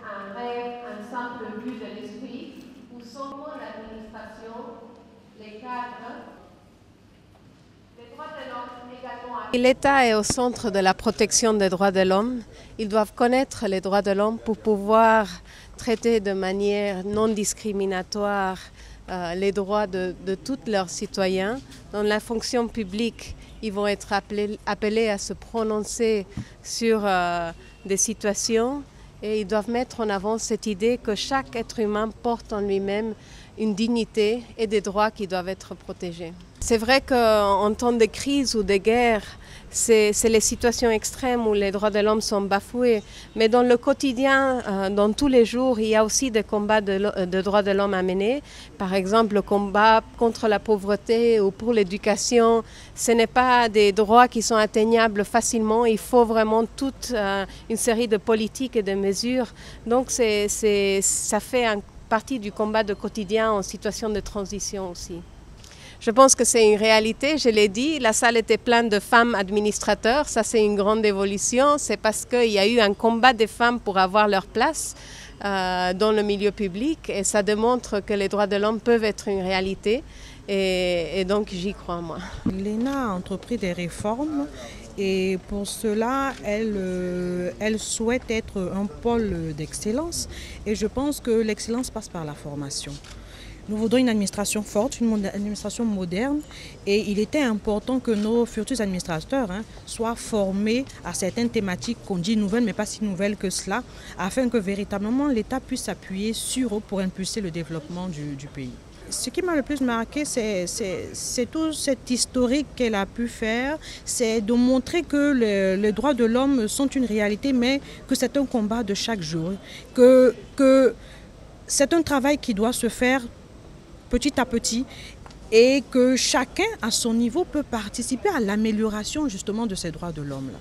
un rêve, un simple but de l'esprit, où seulement l'administration, les cadres, les droits de l'homme également. L'État est au centre de la protection des droits de l'homme. Ils doivent connaître les droits de l'homme pour pouvoir traiter de manière non discriminatoire les droits de tous leurs citoyens. Dans la fonction publique, ils vont être appelés à se prononcer sur des situations et ils doivent mettre en avant cette idée que chaque être humain porte en lui-même une dignité et des droits qui doivent être protégés. C'est vrai qu'en temps de crise ou de guerre, c'est les situations extrêmes où les droits de l'homme sont bafoués. Mais dans le quotidien, dans tous les jours, il y a aussi des combats de droits de l'homme à mener. Par exemple, le combat contre la pauvreté ou pour l'éducation. Ce n'est pas des droits qui sont atteignables facilement. Il faut vraiment toute une série de politiques et de mesures. Donc ça fait partie du combat de quotidien en situation de transition aussi. Je pense que c'est une réalité, je l'ai dit, la salle était pleine de femmes administrateurs, ça c'est une grande évolution, c'est parce qu'il y a eu un combat des femmes pour avoir leur place dans le milieu public et ça démontre que les droits de l'homme peuvent être une réalité et donc j'y crois moi. L'ENA a entrepris des réformes et pour cela elle souhaite être un pôle d'excellence et je pense que l'excellence passe par la formation. Nous voudrions une administration forte, une administration moderne et il était important que nos futurs administrateurs soient formés à certaines thématiques qu'on dit nouvelles mais pas si nouvelles que cela afin que véritablement l'État puisse s'appuyer sur eux pour impulser le développement du pays. Ce qui m'a le plus marqué, c'est tout cet historique qu'elle a pu faire, c'est de montrer que les droits de l'homme sont une réalité mais que c'est un combat de chaque jour, que c'est un travail qui doit se faire petit à petit et que chacun à son niveau peut participer à l'amélioration justement de ces droits de l'homme-là.